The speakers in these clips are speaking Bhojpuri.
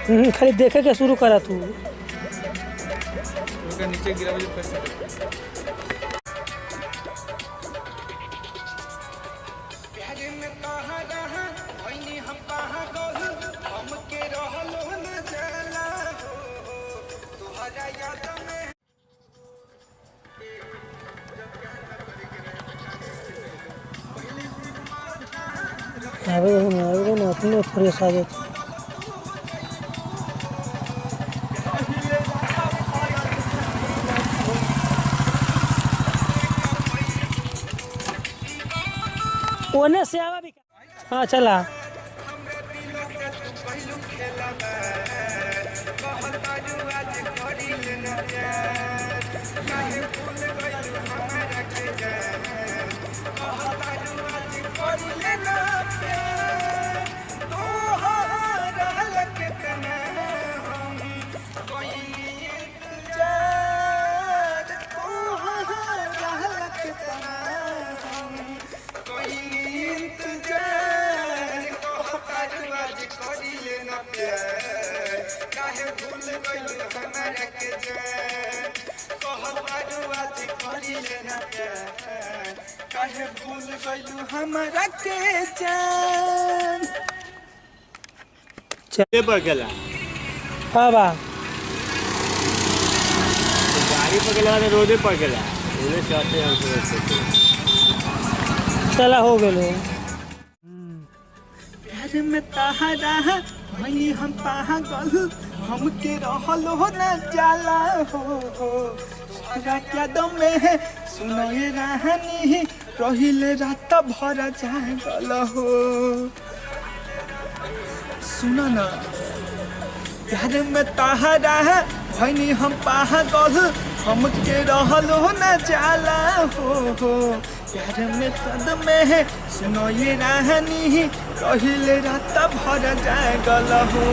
खाली देखे के शुरू करा तू। नीचे गिरा मुझे फिर से ना अपने फ्रेश आ जाते। ओने से आवा भी। हाँ चला। हमारा के जान चले पकड़ा हाँ बा गाड़ी पकड़ा रोडे पकड़ा रोडे चाहते हैं चला हो गए। प्यार में तहरा वही हम पागल हमके रहल हो न जाला हो तोरा क्या दम में है सुनो ये रानी रहिले रात भर जागल हो। सुनो ना प्यार में तहरा वही हम पागल हमके रहल हो न जाला हो प्यार में तद में है सुनो ये रानी रहिले रात भर जागल हो।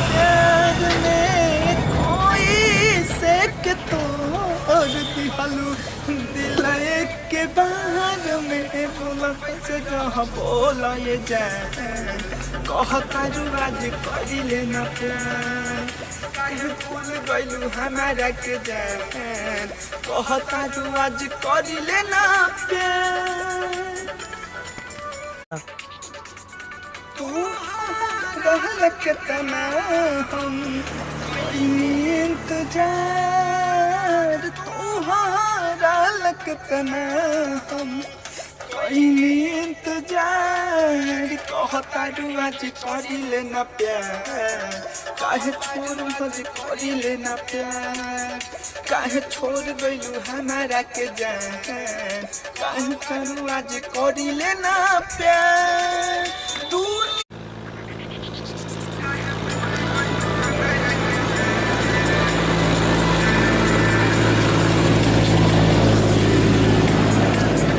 प्यार में कोई से के तोड़ दिहलू दिल के बाहर में बोला कैसे कह बोला ये जान कहता जो आज करी लेना प्यार काहे भूल गइलू हमारा के जान कहता जो आज करी लेना प्यार। तू रहल कितना हम इंतजार तुम्हारा कितना हम इंतजार कहता रू आज करी लेना प्यार काहे छोड़ आज करी लेना प्यार काहे छोड़ गइलू हमारा के जान काहे करू आज करी लेना प्यार। तू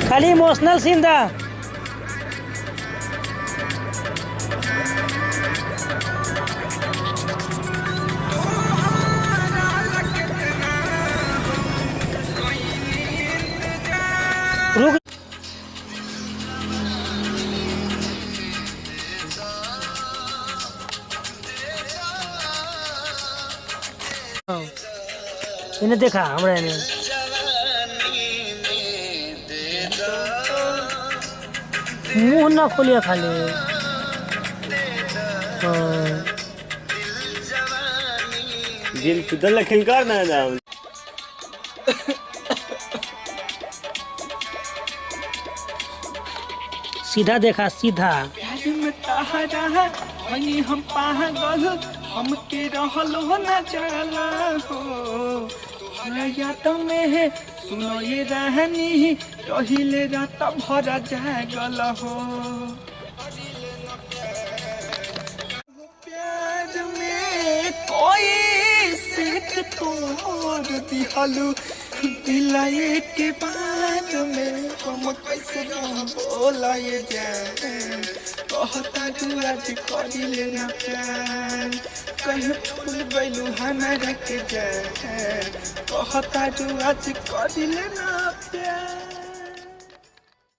खाली इमोशनल सीन था। रुक इन्हें देखा हमरा ने मुंह ना खोलिया खाली। दिल खुदल खिलकार ना ना सीधा देखा सीधा। प्यार में तहरा वही हम पागल हमके रहल हो न जाला हो याद में है सुनो ये रानी रहिले रात भर जागल हो। प्यार में कोई सिख तोड़ दिहलू दिलाए के बाद में हम कैसे बोला ये जान कहता तू आज करी लेना प्यार कहीं छोड़ गइलू हमारा के जान कहता तू आज करी लेना प्यार।